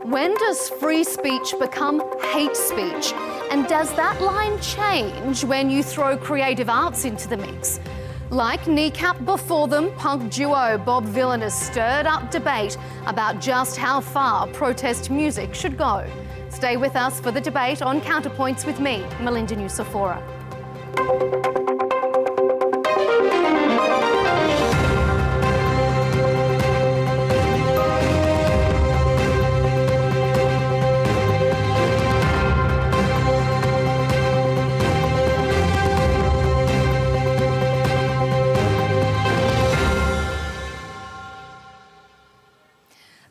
When does free speech become hate speech? And does that line change when you throw creative arts into the mix? Like Kneecap before them, punk duo Bob Vylan has stirred up debate about just how far protest music should go. Stay with us for the debate on Counterpoints with me, Melinda Nusafora.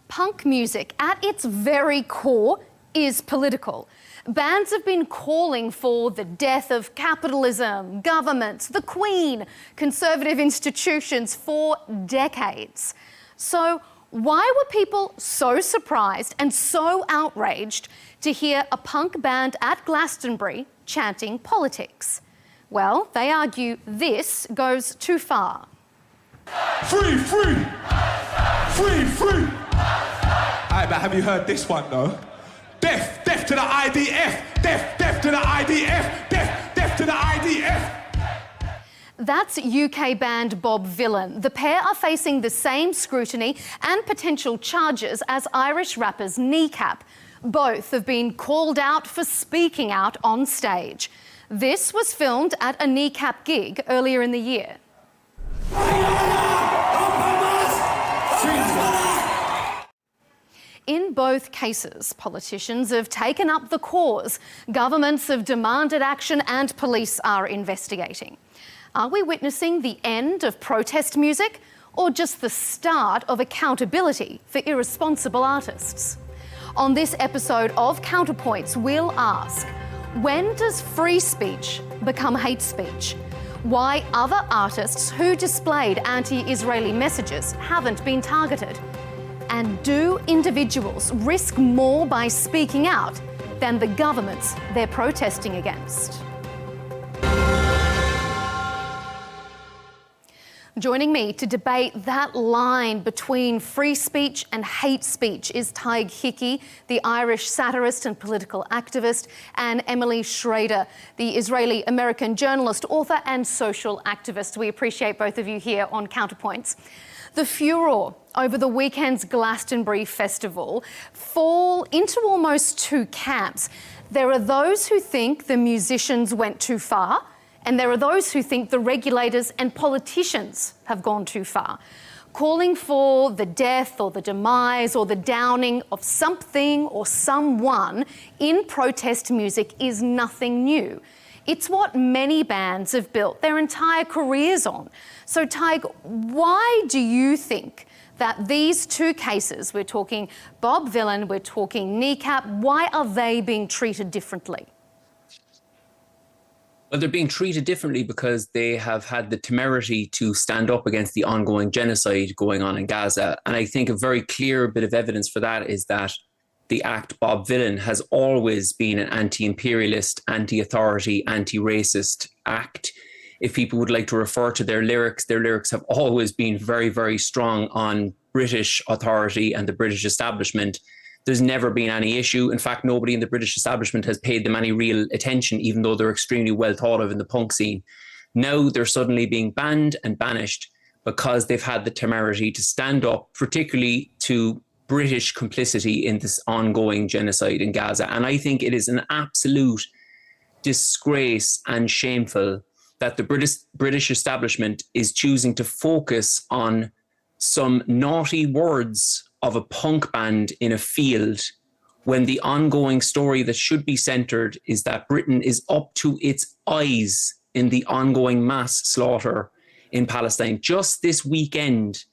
Punk music, at its very core, is political. Bands have been calling for the death of capitalism, governments, the Queen, conservative institutions for decades. So why were people so surprised and so outraged to hear a punk band at Glastonbury chanting politics? Well, they argue this goes too far. Free, free! Free, free! Alright, but have you heard this one though? Death, death to the IDF! Death, death to the IDF! Death, death to the IDF! That's UK band Bob Vylan. The pair are facing the same scrutiny and potential charges as Irish rappers Kneecap. Both have been called out for speaking out on stage. This was filmed at a Kneecap gig earlier in the year. In both cases, politicians have taken up the cause. Governments have demanded action and police are investigating. Are we witnessing the end of protest music or just the start of accountability for irresponsible artists? On this episode of Counterpoints, we'll ask, when does free speech become hate speech? Why other artists who displayed anti-Israeli messages haven't been targeted? And do individuals risk more by speaking out than the governments they're protesting against? Joining me to debate that line between free speech and hate speech is Tadhg Hickey, the Irish satirist and political activist, and Emily Schrader, the Israeli-American journalist, author and social activist. We appreciate both of you here on Counterpoints. The furore over the weekend's Glastonbury festival fall into almost two camps. There are those who think the musicians went too far, and there are those who think the regulators and politicians have gone too far. Calling for the death or the demise or the downing of something or someone in protest music is nothing new. It's what many bands have built their entire careers on. So, Tadhg, why do you think that these two cases, we're talking Bob Vylan, we're talking Kneecap, why are they being treated differently? Well, they're being treated differently because they have had the temerity to stand up against the ongoing genocide going on in Gaza. And I think a very clear bit of evidence for that is that the act Bob Vylan has always been an anti-imperialist, anti-authority, anti-racist act. If people would like to refer to their lyrics have always been very, very strong on British authority and the British establishment. There's never been any issue. In fact, nobody in the British establishment has paid them any real attention, even though they're extremely well thought of in the punk scene. Now they're suddenly being banned and banished because they've had the temerity to stand up, particularly to British complicity in this ongoing genocide in Gaza. And I think it is an absolute disgrace and shameful that the British establishment is choosing to focus on some naughty words of a punk band in a field when the ongoing story that should be centred is that Britain is up to its eyes in the ongoing mass slaughter in Palestine. Just this weekend,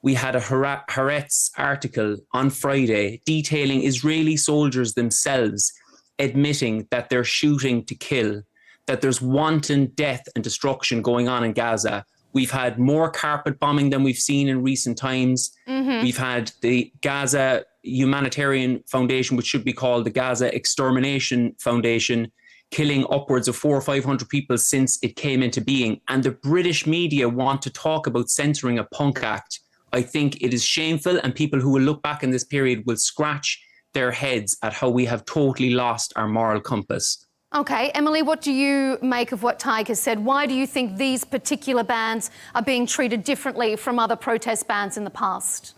we had a Haaretz article on Friday detailing Israeli soldiers themselves admitting that they're shooting to kill, that there's wanton death and destruction going on in Gaza. We've had more carpet bombing than we've seen in recent times. We've had the Gaza Humanitarian Foundation, which should be called the Gaza Extermination Foundation, killing upwards of 400 or 500 people since it came into being. And the British media want to talk about censoring a punk act. I think it is shameful, and people who will look back in this period will scratch their heads at how we have totally lost our moral compass. Okay, Emily, what do you make of what Tadhg has said? Why do you think these particular bans are being treated differently from other protest bans in the past?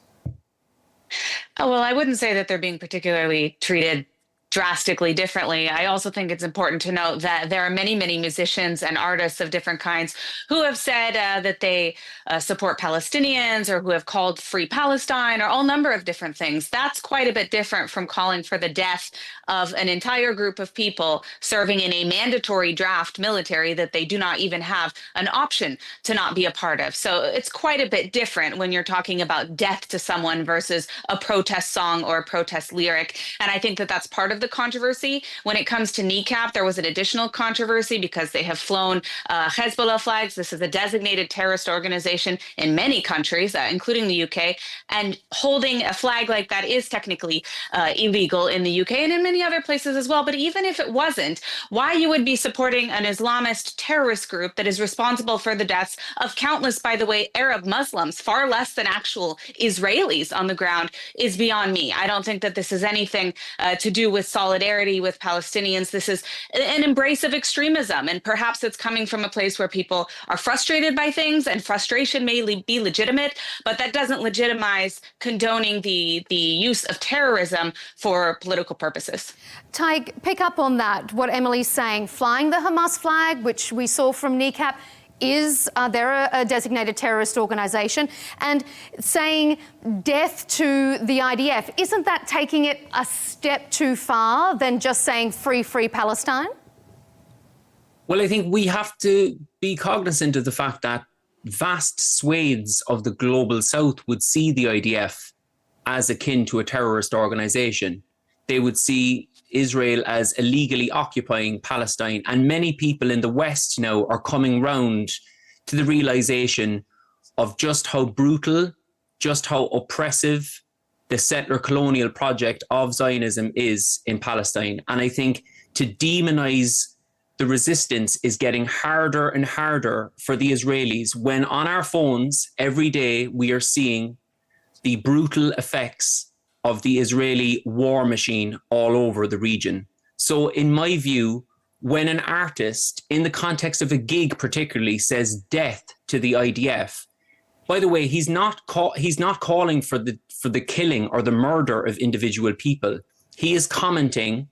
Oh, well, I wouldn't say that they're being particularly treated drastically differently. I also think it's important to note that there are many, many musicians and artists of different kinds who have said that they support Palestinians or who have called free Palestine or all number of different things. That's quite a bit different from calling for the death of an entire group of people serving in a mandatory draft military that they do not even have an option to not be a part of. So it's quite a bit different when you're talking about death to someone versus a protest song or a protest lyric. And I think that that's part of the controversy. When it comes to Kneecap, there was an additional controversy because they have flown Hezbollah flags. This is a designated terrorist organization in many countries, including the UK. And holding a flag like that is technically illegal in the UK and in many other places as well. But even if it wasn't, why you would be supporting an Islamist terrorist group that is responsible for the deaths of countless, by the way, Arab Muslims, far less than actual Israelis on the ground, is beyond me. I don't think that this is anything to do with solidarity with Palestinians. This is an embrace of extremism, and perhaps it's coming from a place where people are frustrated by things, and frustration may be legitimate, but that doesn't legitimize condoning the use of terrorism for political purposes. Tadhg, pick up on that, what Emily's saying. Flying the Hamas flag, which we saw from Kneecap, they're a designated terrorist organisation, and saying death to the IDF, isn't that taking it a step too far than just saying free, free Palestine? Well, I think we have to be cognizant of the fact that vast swathes of the global south would see the IDF as akin to a terrorist organisation. They would see Israel as illegally occupying Palestine. And many people in the West now are coming round to the realization of just how brutal, just how oppressive the settler colonial project of Zionism is in Palestine. And I think to demonize the resistance is getting harder and harder for the Israelis when on our phones every day we are seeing the brutal effects of the Israeli war machine all over the region. So in my view, when an artist, in the context of a gig particularly, says death to the IDF, by the way, he's not calling for the killing or the murder of individual people. He is commenting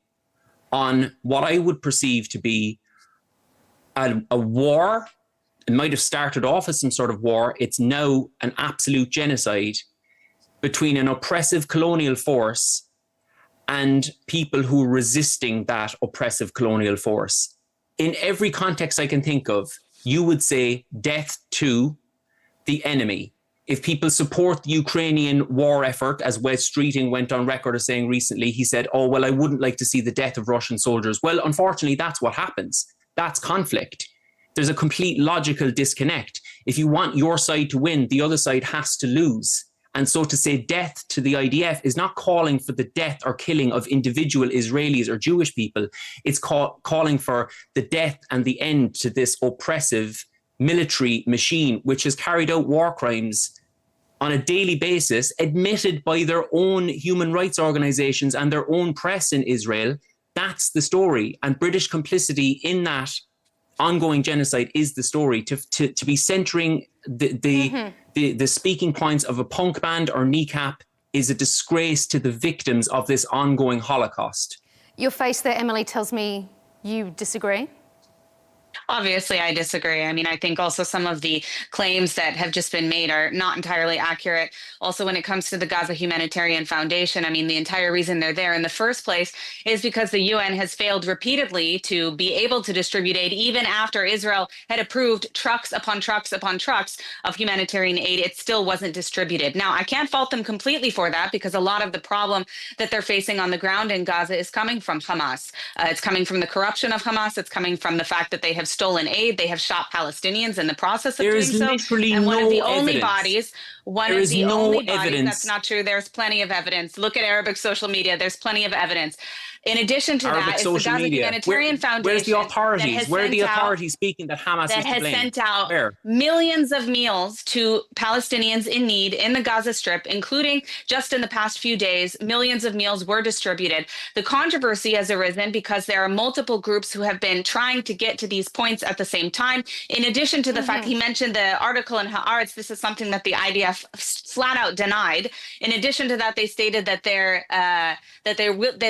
on what I would perceive to be a war. It might have started off as some sort of war. It's now an absolute genocide between an oppressive colonial force and people who are resisting that oppressive colonial force. In every context I can think of, you would say death to the enemy. If people support the Ukrainian war effort, as Wes Streeting went on record as saying recently, he said, oh, well, I wouldn't like to see the death of Russian soldiers. Well, unfortunately, that's what happens. That's conflict. There's a complete logical disconnect. If you want your side to win, the other side has to lose. And so to say death to the IDF is not calling for the death or killing of individual Israelis or Jewish people. It's calling for the death and the end to this oppressive military machine, which has carried out war crimes on a daily basis, admitted by their own human rights organizations and their own press in Israel. That's the story. And British complicity in that ongoing genocide is the story. To be centering the speaking points of a punk band or Kneecap is a disgrace to the victims of this ongoing Holocaust. Your face there, Emily, tells me you disagree. Obviously, I disagree. I mean, I think also some of the claims that have just been made are not entirely accurate. Also, when it comes to the Gaza Humanitarian Foundation, I mean, the entire reason they're there in the first place is because the UN has failed repeatedly to be able to distribute aid, even after Israel had approved trucks upon trucks upon trucks of humanitarian aid. It still wasn't distributed. Now, I can't fault them completely for that because a lot of the problem that they're facing on the ground in Gaza is coming from Hamas. It's coming from the corruption of Hamas. It's coming from the fact that they have stolen aid. They have shot Palestinians in the process of doing so. And one of the only bodies, that's not true. There's plenty of evidence. Look at Arabic social media. There's plenty of evidence In addition to Arabic that, it's the social Gaza media. Humanitarian Foundation. Where's the authorities? Where are the authorities speaking that Hamas that is to has blame? sent out Where? millions of meals to Palestinians in need in the Gaza Strip, including just in the past few days, millions of meals were distributed. The controversy has arisen because there are multiple groups who have been trying to get to these points at the same time. In addition to the fact he mentioned the article in Haaretz, this is something that the IDF flat out denied. In addition to that, they stated that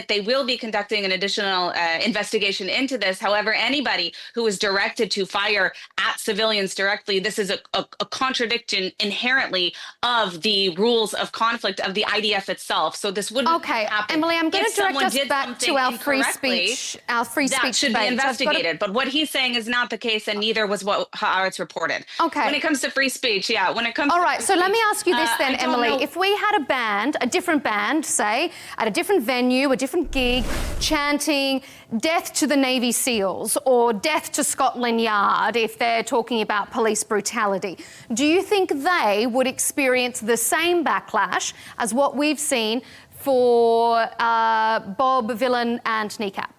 they will be conducting an additional investigation into this. However, anybody who is directed to fire at civilians directly, this is a contradiction inherently of the rules of conflict of the IDF itself. So this wouldn't happen. Emily, I'm going to direct us back to our free speech. That should be investigated. But what he's saying is not the case, and neither was what Haaretz reported. Okay. When it comes to free speech, when it comes All to right, so let me ask you this then, Emily. know. If we had a band, a different band, say, at a different venue, a different gig, chanting death to the Navy SEALs or death to Scotland Yard if they're talking about police brutality, do you think they would experience the same backlash as what we've seen for Bob, Vylan and Kneecap?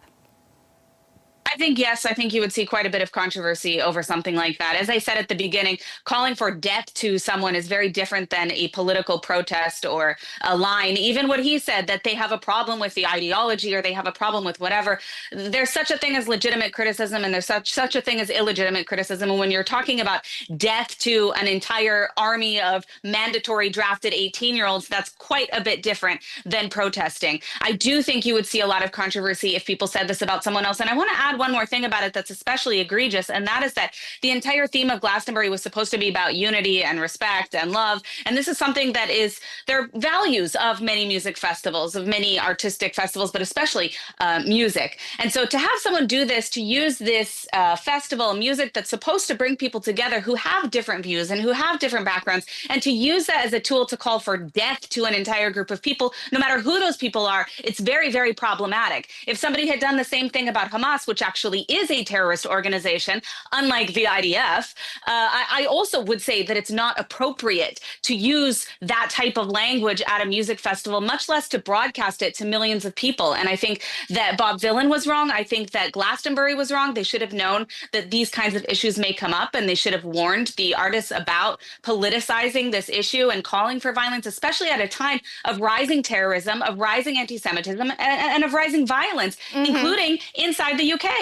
I think yes. I think you would see quite a bit of controversy over something like that. As I said at the beginning, calling for death to someone is very different than a political protest or a line. Even what he said, that they have a problem with the ideology or they have a problem with whatever. There's such a thing as legitimate criticism and there's such a thing as illegitimate criticism. And when you're talking about death to an entire army of mandatory drafted 18-year-olds, that's quite a bit different than protesting. I do think you would see a lot of controversy if people said this about someone else. And I want to add one more thing about it that's especially egregious, and that is that the entire theme of Glastonbury was supposed to be about unity and respect and love. And this is something that is their values of many music festivals, of many artistic festivals, but especially music. And so to have someone do this, to use this festival music that's supposed to bring people together who have different views and who have different backgrounds, and to use that as a tool to call for death to an entire group of people, no matter who those people are, it's very, very problematic. If somebody had done the same thing about Hamas, which actually is a terrorist organization, unlike the IDF, I also would say that it's not appropriate to use that type of language at a music festival, much less to broadcast it to millions of people. And I think that Bob Vylan was wrong. I think that Glastonbury was wrong. They should have known that these kinds of issues may come up, and they should have warned the artists about politicizing this issue and calling for violence, especially at a time of rising terrorism, of rising anti-Semitism, and of rising violence, including inside the UK.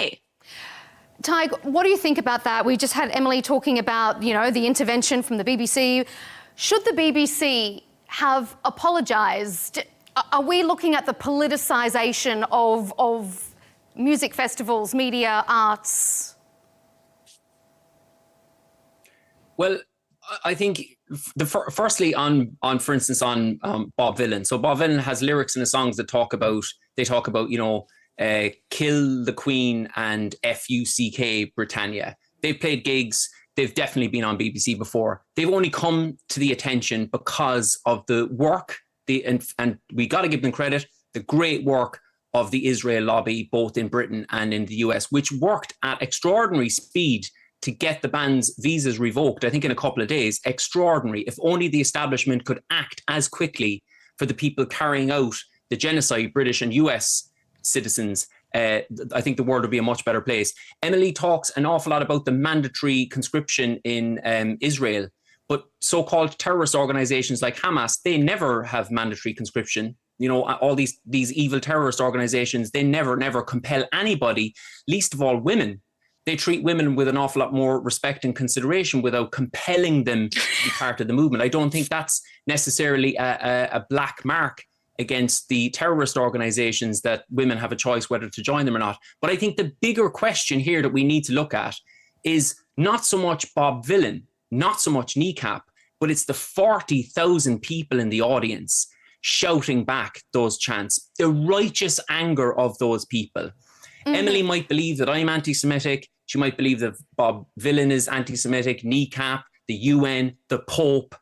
Tadhg, what do you think about that? We just had Emily talking about, the intervention from the BBC. Should the BBC have apologised? Are we looking at the politicisation of music festivals, media, arts? Well, I think firstly on for instance on Bob Vylan. So Bob Vylan has lyrics in his songs that talk about kill the Queen and FUCK Britannia. They've played gigs. They've definitely been on BBC before. They've only come to the attention because of the work, and we got to give them credit, the great work of the Israel lobby, both in Britain and in the US, which worked at extraordinary speed to get the band's visas revoked, I think in a couple of days. Extraordinary. If only the establishment could act as quickly for the people carrying out the genocide, British and US citizens, I think the world would be a much better place. Emily talks an awful lot about the mandatory conscription in Israel, but so-called terrorist organizations like Hamas, they never have mandatory conscription. All these evil terrorist organizations, they never compel anybody, least of all women. They treat women with an awful lot more respect and consideration without compelling them to be part of the movement. I don't think that's necessarily a black mark against the terrorist organizations that women have a choice whether to join them or not. But I think the bigger question here that we need to look at is not so much Bob Vylan, not so much Kneecap, but it's the 40,000 people in the audience shouting back those chants, the righteous anger of those people. Emily might believe that I'm anti-Semitic. She might believe that Bob Vylan is anti-Semitic, Kneecap, the UN, the Pope.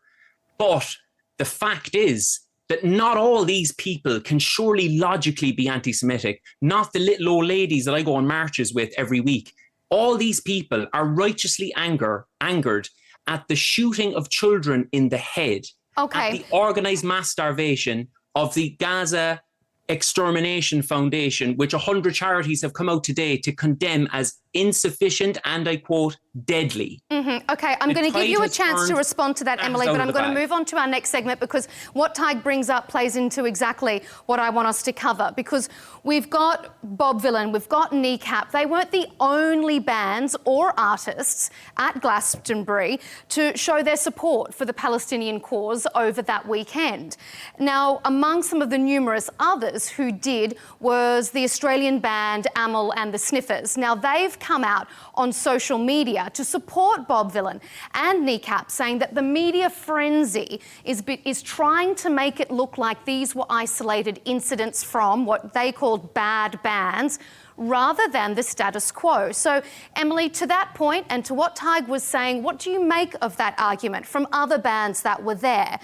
But the fact is that not all these people can surely logically be anti-Semitic, not the little old ladies that I go on marches with every week. All these people are righteously angered at the shooting of children in the head, at the organised mass starvation of the Gaza extermination foundation, which 100 charities have come out today to condemn as insufficient and, I quote, deadly. Okay, I'm going to give you a chance to respond to that, Emily, but I'm going to move on to our next segment because what Tadhg brings up plays into exactly what I want us to cover, because we've got Bob Vylan, we've got Kneecap. They weren't the only bands or artists at Glastonbury to show their support for the Palestinian cause over that weekend. Now, among some of the numerous others who did was the Australian band Amyl and the Sniffers. Now, they've come out on social media to support Bob Vylan and Kneecap, saying that the media frenzy is trying to make it look like these were isolated incidents from what they called bad bands, rather than the status quo. So, Emily, to that point and to what Tadhg was saying, what do you make of that argument from other bands that were there,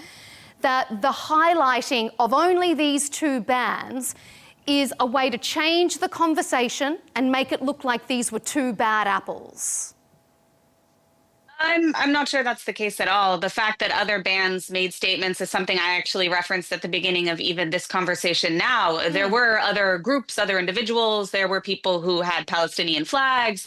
that the highlighting of only these two bands is a way to change the conversation and make it look like these were two bad apples? I'm not sure that's the case at all. The fact that other bands made statements is something I actually referenced at the beginning of even this conversation now. There were other groups, other individuals, there were people who had Palestinian flags,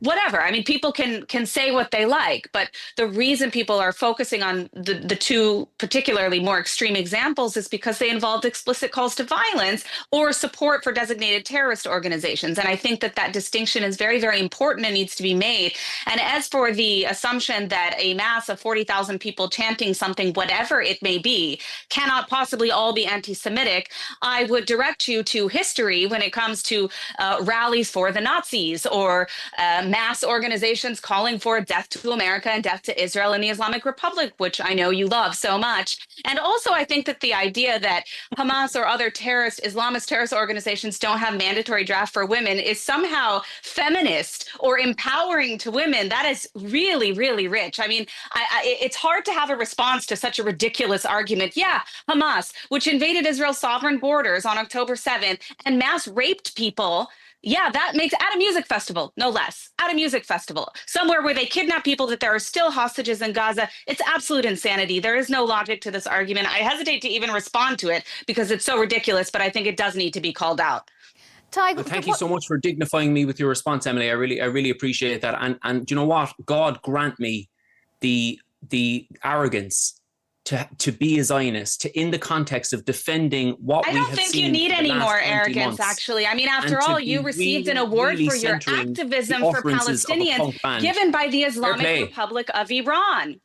whatever. I mean, people can say what they like, but the reason people are focusing on the two particularly more extreme examples is because they involved explicit calls to violence or support for designated terrorist organizations. And I think that that distinction is very, very important and needs to be made. And as for the assumption that a mass of 40,000 people chanting something, whatever it may be, cannot possibly all be anti-Semitic, I would direct you to history when it comes to rallies for the Nazis or mass organizations calling for death to America and death to Israel and the Islamic Republic, which I know you love so much. And also, I think that the idea that Hamas or other Islamist terrorist organizations don't have mandatory draft for women is somehow feminist or empowering to women. That is really, really rich. I mean, it's hard to have a response to such a ridiculous argument. Yeah, Hamas, which invaded Israel's sovereign borders on October 7th and mass raped people. Yeah, that makes at a music festival, no less, at a music festival, somewhere where they kidnap people, that there are still hostages in Gaza. It's absolute insanity. There is no logic to this argument. I hesitate to even respond to it because it's so ridiculous, but I think it does need to be called out. Tadhg, well, thank you so much for dignifying me with your response, Emily. I really appreciate that. And you know what? God grant me the arrogance to be a Zionist, in the context of defending what we have seen. I don't think you need any more arrogance, actually. I mean, after all, you received an award for your activism for Palestinians given by the Islamic Republic of Iran.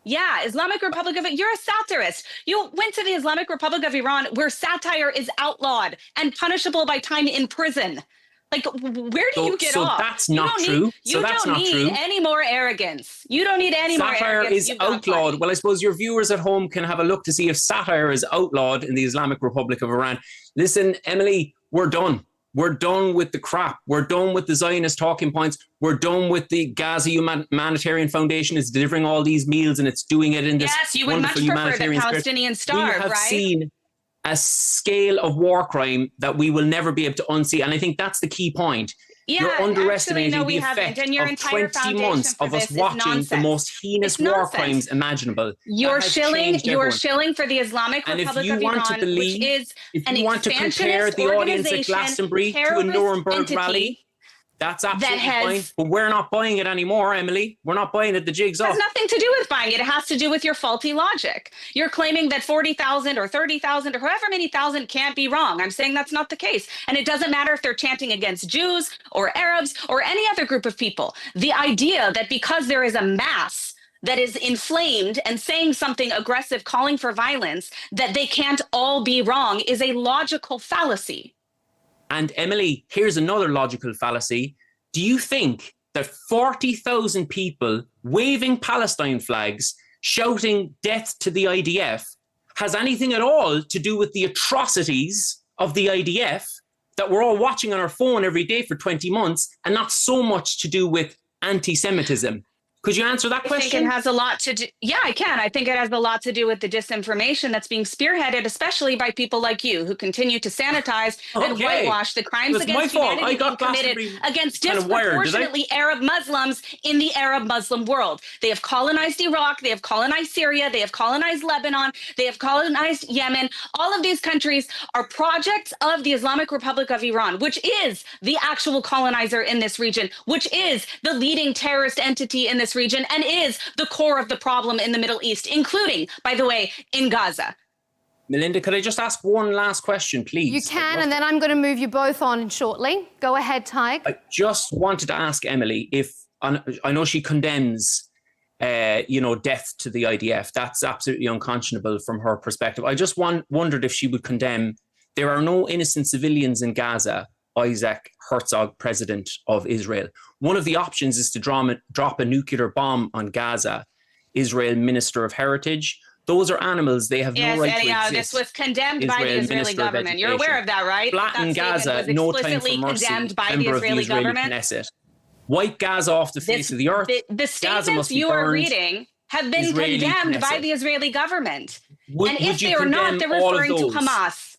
Yeah, Islamic Republic of Iran. You're a satirist. You went to the Islamic Republic of Iran where satire is outlawed and punishable by time in prison. Like, where do you get off? So that's not true. You don't need any more arrogance. You don't need any more arrogance. Satire is outlawed. Well, I suppose your viewers at home can have a look to see if satire is outlawed in the Islamic Republic of Iran. Listen, Emily, we're done. We're done with the crap. We're done with the Zionist talking points. We're done with the Gaza Humanitarian Foundation is delivering all these meals and it's doing it in this wonderful humanitarian spirit. Yes, you would much prefer that Palestinians starve, right? We have seen a scale of war crime that we will never be able to unsee. And I think that's the key point. Yeah, you're underestimating actually, the effect of 20 months of us watching the most heinous war crimes imaginable. You're shilling for the Islamic Republic of Iran, which is an expansionist the audience at Glastonbury to a Nuremberg rally. That's absolutely fine. But we're not buying it anymore, Emily. We're not buying it. The jig's up. It has nothing to do with buying it. It has to do with your faulty logic. You're claiming that 40,000 or 30,000 or however many thousand can't be wrong. I'm saying that's not the case. And it doesn't matter if they're chanting against Jews or Arabs or any other group of people. The idea that because there is a mass that is inflamed and saying something aggressive, calling for violence, that they can't all be wrong is a logical fallacy. And Emily, here's another logical fallacy. Do you think that 40,000 people waving Palestine flags, shouting death to the IDF, has anything at all to do with the atrocities of the IDF that we're all watching on our phone every day for 20 months, and not so much to do with anti-Semitism? Could you answer that question? I think it has a lot to do. Yeah, I can. I think it has a lot to do with the disinformation that's being spearheaded, especially by people like you, who continue to sanitize and whitewash the crimes against humanity being committed against disproportionately Arab Muslims in the Arab Muslim world. They have colonized Iraq. They have colonized Syria. They have colonized Lebanon. They have colonized Yemen. All of these countries are projects of the Islamic Republic of Iran, which is the actual colonizer in this region, which is the leading terrorist entity in this region, and is the core of the problem in the Middle East, including, by the way, in Gaza. Melinda, could I just ask one last question, please? You can, and then I'm going to move you both on shortly. Go ahead, Tadhg. I just wanted to ask Emily if, I know she condemns, death to the IDF. That's absolutely unconscionable from her perspective. I just wondered if she would condemn, there are no innocent civilians in Gaza, Isaac Herzog, president of Israel. One of the options is to drop a nuclear bomb on Gaza. Israel Minister of Heritage. Those are animals. They have no right to exist. This was condemned by the Israeli government. You're aware of that, right? Flatten Gaza, no time for mercy. Condemned by the Israeli government. Knesset. Wipe Gaza off the face of the earth. The statements you are reading have been condemned by the Israeli government. And if they are not, they're referring to Hamas.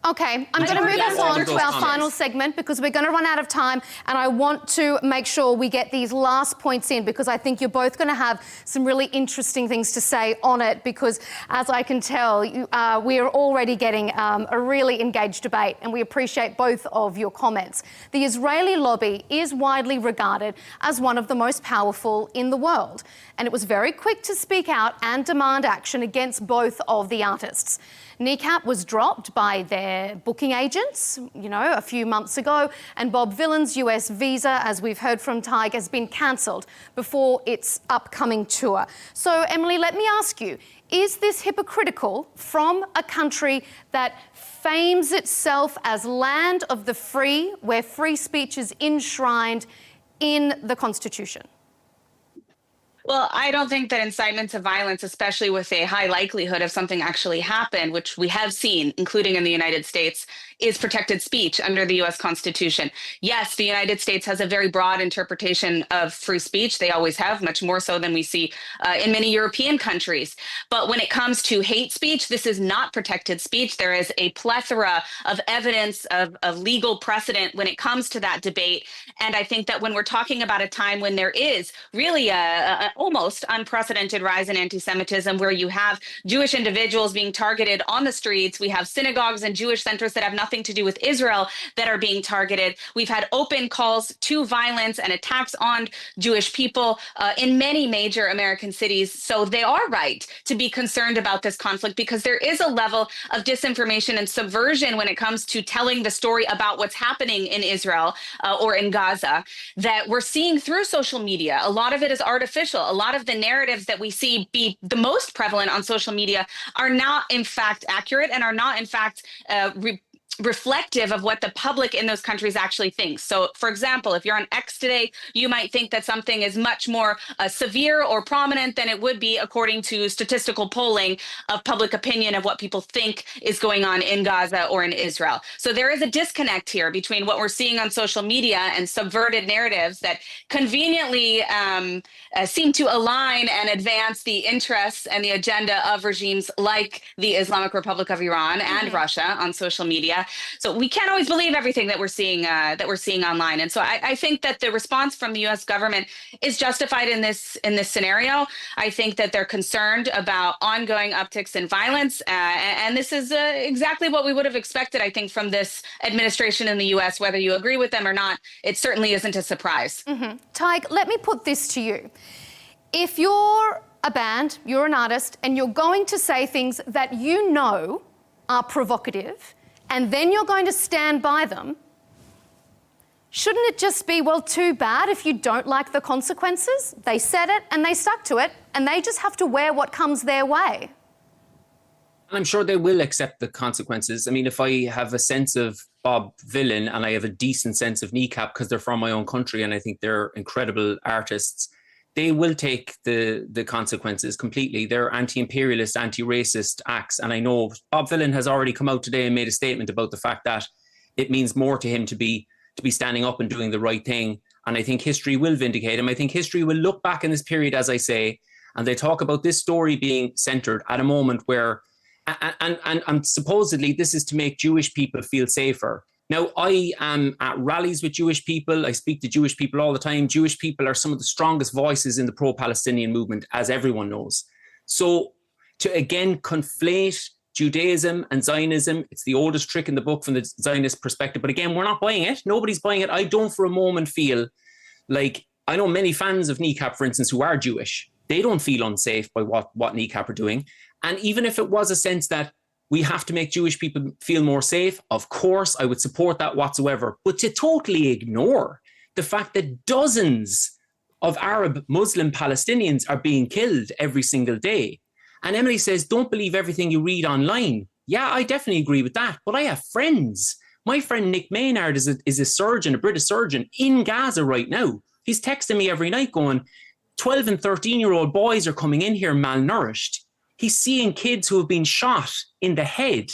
Okay, I'm going to move us on to our final segment because we're going to run out of time, and I want to make sure we get these last points in because I think you're both going to have some really interesting things to say on it because, as I can tell, we are already getting a really engaged debate, and we appreciate both of your comments. The Israeli lobby is widely regarded as one of the most powerful in the world, and it was very quick to speak out and demand action against both of the artists. Kneecap was dropped by their booking agents, a few months ago, and Bob Vylan's US visa, as we've heard from Tadhg, has been cancelled before its upcoming tour. So, Emily, let me ask you, is this hypocritical from a country that fames itself as land of the free, where free speech is enshrined in the Constitution? Well, I don't think that incitement to violence, especially with a high likelihood of something actually happened, which we have seen, including in the United States, is protected speech under the U.S. Constitution. Yes, the United States has a very broad interpretation of free speech. They always have, much more so than we see in many European countries. But when it comes to hate speech, this is not protected speech. There is a plethora of evidence of legal precedent when it comes to that debate. And I think that when we're talking about a time when there is really a almost unprecedented rise in anti-Semitism, where you have Jewish individuals being targeted on the streets, we have synagogues and Jewish centers that have nothing to do with Israel that are being targeted. We've had open calls to violence and attacks on Jewish people in many major American cities. So they are right to be concerned about this conflict because there is a level of disinformation and subversion when it comes to telling the story about what's happening in Israel or in Gaza that we're seeing through social media. A lot of it is artificial. A lot of the narratives that we see be the most prevalent on social media are not, in fact, accurate and are not, in fact, reflective of what the public in those countries actually thinks. So, for example, if you're on X today, you might think that something is much more severe or prominent than it would be according to statistical polling of public opinion of what people think is going on in Gaza or in Israel. So there is a disconnect here between what we're seeing on social media and subverted narratives that conveniently seem to align and advance the interests and the agenda of regimes like the Islamic Republic of Iran and Russia on social media. So we can't always believe everything that we're seeing online. And so I think that the response from the U.S. government is justified in this scenario. I think that they're concerned about ongoing upticks in violence. And this is exactly what we would have expected, I think, from this administration in the U.S., whether you agree with them or not. It certainly isn't a surprise. Tadhg, let me put this to you. If you're a band, you're an artist, and you're going to say things that you know are provocative, and then you're going to stand by them, shouldn't it just be, well, too bad if you don't like the consequences? They said it and they stuck to it, and they just have to wear what comes their way. I'm sure they will accept the consequences. I mean, if I have a sense of Bob Vylan and I have a decent sense of Kneecap because they're from my own country and I think they're incredible artists, they will take the consequences completely. They're anti-imperialist, anti-racist acts. And I know Bob Vylan has already come out today and made a statement about the fact that it means more to him to be standing up and doing the right thing. And I think history will vindicate him. I think history will look back in this period, as I say, and they talk about this story being centered at a moment where, and supposedly this is to make Jewish people feel safer. Now, I am at rallies with Jewish people. I speak to Jewish people all the time. Jewish people are some of the strongest voices in the pro-Palestinian movement, as everyone knows. So to again conflate Judaism and Zionism, it's the oldest trick in the book from the Zionist perspective. But again, we're not buying it. Nobody's buying it. I don't for a moment feel like, I know many fans of Kneecap, for instance, who are Jewish. They don't feel unsafe by what Kneecap are doing. And even if it was a sense that we have to make Jewish people feel more safe, of course, I would support that whatsoever. But to totally ignore the fact that dozens of Arab Muslim Palestinians are being killed every single day. And Emily says, don't believe everything you read online. Yeah, I definitely agree with that. But I have friends. My friend Nick Maynard is a surgeon, a British surgeon in Gaza right now. He's texting me every night going, 12 and 13-year-old boys are coming in here malnourished. He's seeing kids who have been shot in the head.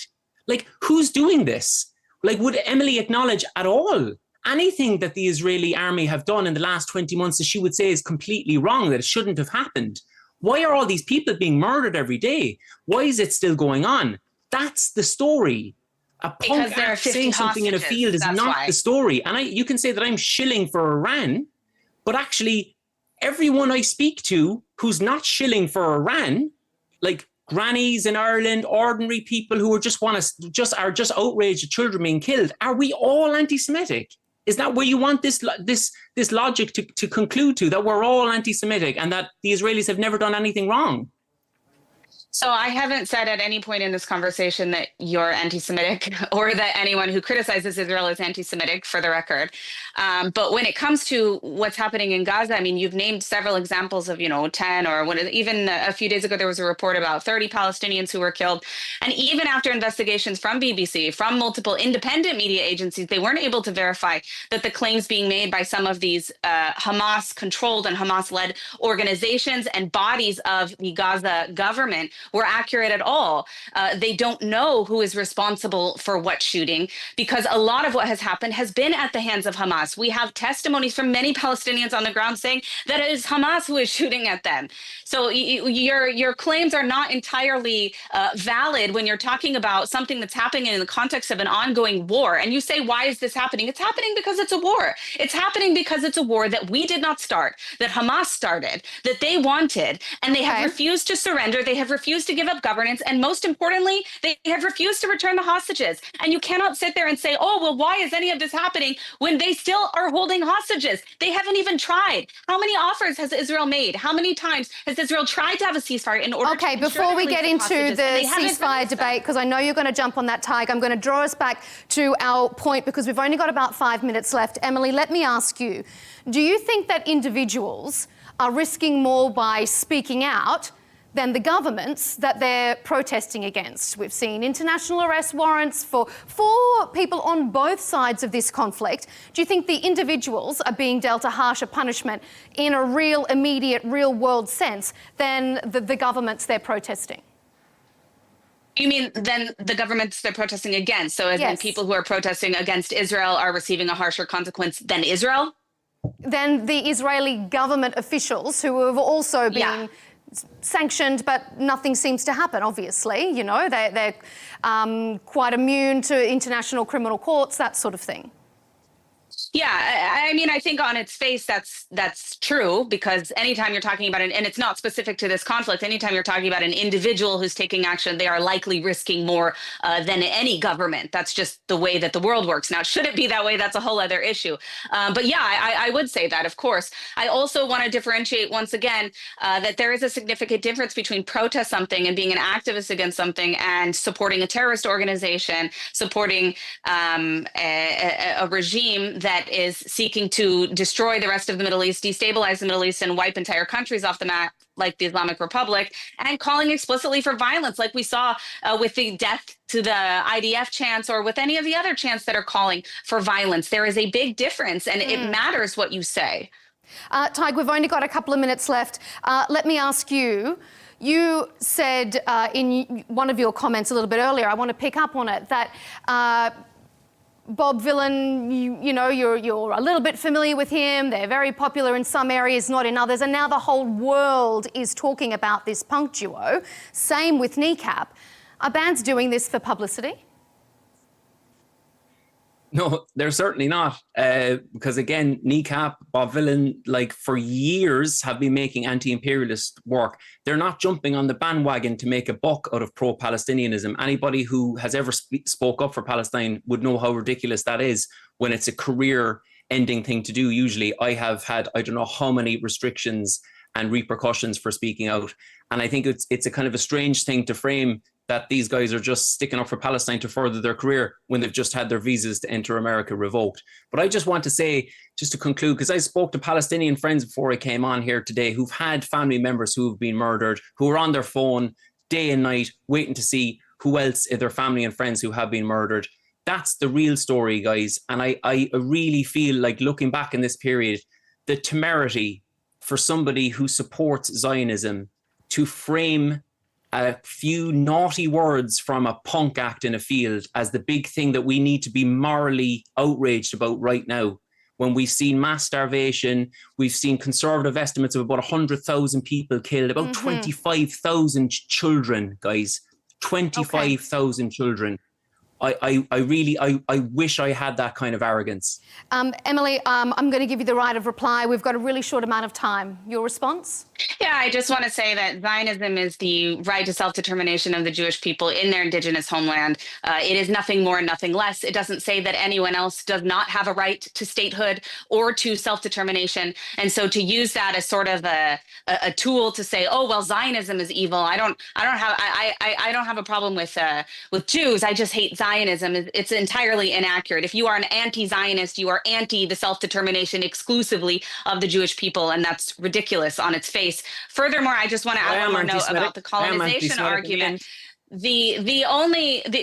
Like, who's doing this? Like, would Emily acknowledge at all anything that the Israeli army have done in the last 20 months that she would say is completely wrong, that it shouldn't have happened? Why are all these people being murdered every day? Why is it still going on? That's the story. A punk act saying something in a field is not the story. And you can say that I'm shilling for Iran, but actually everyone I speak to who's not shilling for Iran, like grannies in Ireland, ordinary people who are just outraged at children being killed, are we all anti-Semitic? Is that where you want this logic to conclude to, that we're all anti-Semitic and that the Israelis have never done anything wrong? So I haven't said at any point in this conversation that you're anti-Semitic or that anyone who criticizes Israel is anti-Semitic, for the record. But when it comes to what's happening in Gaza, I mean, you've named several examples of, 10 or even a few days ago, there was a report about 30 Palestinians who were killed. And even after investigations from BBC, from multiple independent media agencies, they weren't able to verify that the claims being made by some of these Hamas-controlled and Hamas-led organizations and bodies of the Gaza government were accurate at all. They don't know who is responsible for what shooting, because a lot of what has happened has been at the hands of Hamas. We have testimonies from many Palestinians on the ground saying that it is Hamas who is shooting at them. So your claims are not entirely valid when you're talking about something that's happening in the context of an ongoing war. And you say, why is this happening? It's happening because it's a war. It's happening because it's a war that we did not start, that Hamas started, that they wanted, and they have refused to surrender. They have refused to give up governance. And most importantly, they have refused to return the hostages. And you cannot sit there and say, oh, well, why is any of this happening when they still are holding hostages? They haven't even tried. How many offers has Israel made? How many times has Israel tried to have a ceasefire in order to before we get into the ceasefire debate, because I know you're going to jump on that, Tadhg, I'm going to draw us back to our point because we've only got about 5 minutes left. Emily, let me ask you, do you think that individuals are risking more by speaking out than the governments that they're protesting against? We've seen international arrest warrants for people on both sides of this conflict. Do you think the individuals are being dealt a harsher punishment in a real, immediate, real-world sense than the governments they're protesting? You mean then the governments they're protesting against? So as in people who are protesting against Israel are receiving a harsher consequence than Israel? Than the Israeli government officials who have also been sanctioned, but nothing seems to happen, obviously. They're quite immune to international criminal courts, that sort of thing. Yeah, I mean, I think on its face, that's true, because anytime you're talking about and it's not specific to this conflict, anytime you're talking about an individual who's taking action, they are likely risking more than any government. That's just the way that the world works. Now, should it be that way? That's a whole other issue. But yeah, I would say that, of course. I also want to differentiate once again that there is a significant difference between protest something and being an activist against something and supporting a terrorist organization, supporting a regime that is seeking to destroy the rest of the Middle East, destabilize the Middle East, and wipe entire countries off the map, like the Islamic Republic, and calling explicitly for violence, like we saw with the death to the IDF chants or with any of the other chants that are calling for violence. There is a big difference, and it matters what you say. Tadhg, we've only got a couple of minutes left. Let me ask you, you said in one of your comments a little bit earlier, I want to pick up on it, that Bob Vylan, you know, you're a little bit familiar with him. They're very popular in some areas, not in others. And now the whole world is talking about this punk duo. Same with Kneecap. Are bands doing this for publicity? No, they're certainly not. Because again, Kneecap, Bob Vylan, like for years have been making anti-imperialist work. They're not jumping on the bandwagon to make a buck out of pro-Palestinianism. Anybody who has ever spoke up for Palestine would know how ridiculous that is when it's a career-ending thing to do. Usually I have had, I don't know how many restrictions and repercussions for speaking out. And I think it's a kind of a strange thing to frame that these guys are just sticking up for Palestine to further their career when they've just had their visas to enter America revoked. But I just want to say, just to conclude, because I spoke to Palestinian friends before I came on here today who've had family members who have been murdered, who are on their phone day and night waiting to see who else are their family and friends who have been murdered. That's the real story, guys. And I really feel like looking back in this period, the temerity for somebody who supports Zionism to frame a few naughty words from a punk act in a field as the big thing that we need to be morally outraged about right now. When we've seen mass starvation, we've seen conservative estimates of about 100,000 people killed, about 25,000 children, guys, 25,000 children. I wish I had that kind of arrogance. Emily, I'm going to give you the right of reply. We've got a really short amount of time. Your response? Yeah, I just want to say that Zionism is the right to self-determination of the Jewish people in their indigenous homeland. It is nothing more and nothing less. It doesn't say that anyone else does not have a right to statehood or to self-determination. And so to use that as sort of a tool to say, oh, well, Zionism is evil. I don't have a problem with Jews. I just hate Zionism. It's entirely inaccurate. If you are an anti-Zionist, you are anti the self-determination exclusively of the Jewish people, and that's ridiculous on its face. Furthermore, I just want to add one more note about the colonization argument. The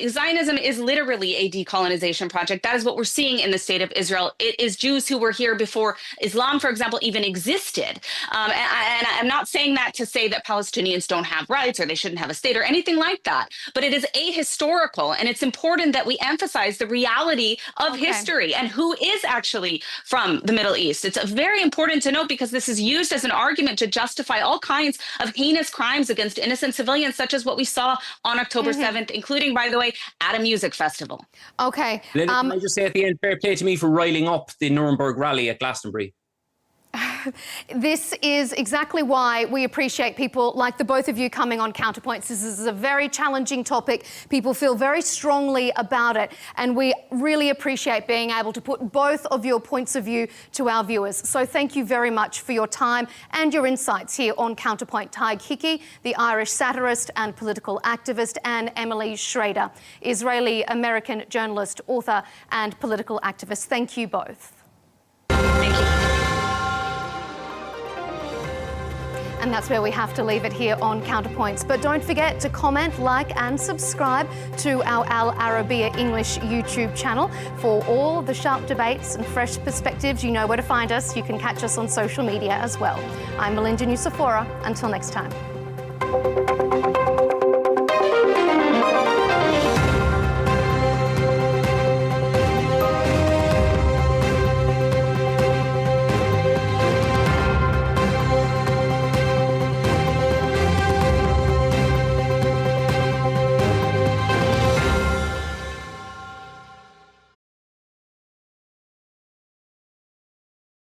Zionism is literally a decolonization project. That is what we're seeing in the state of Israel. It is Jews who were here before Islam, for example, even existed. And I'm not saying that to say that Palestinians don't have rights or they shouldn't have a state or anything like that. But it is ahistorical, and it's important that we emphasize the reality of history and who is actually from the Middle East. It's very important to note because this is used as an argument to justify all kinds of heinous crimes against innocent civilians, such as what we saw on October 7th, including, by the way, at a music festival. Okay. Can I just say at the end, fair play to me for riling up the Nuremberg rally at Glastonbury. This is exactly why we appreciate people like the both of you coming on Counterpoints. This is a very challenging topic. People feel very strongly about it, and we really appreciate being able to put both of your points of view to our viewers. So thank you very much for your time and your insights here on Counterpoint. Tadhg Hickey, the Irish satirist and political activist, and Emily Schrader, Israeli-American journalist, author and political activist. Thank you both. Thank you. And that's where we have to leave it here on Counterpoints. But don't forget to comment, like and subscribe to our Al Arabiya English YouTube channel for all the sharp debates and fresh perspectives. You know where to find us. You can catch us on social media as well. I'm Melinda Nusafora. Until next time.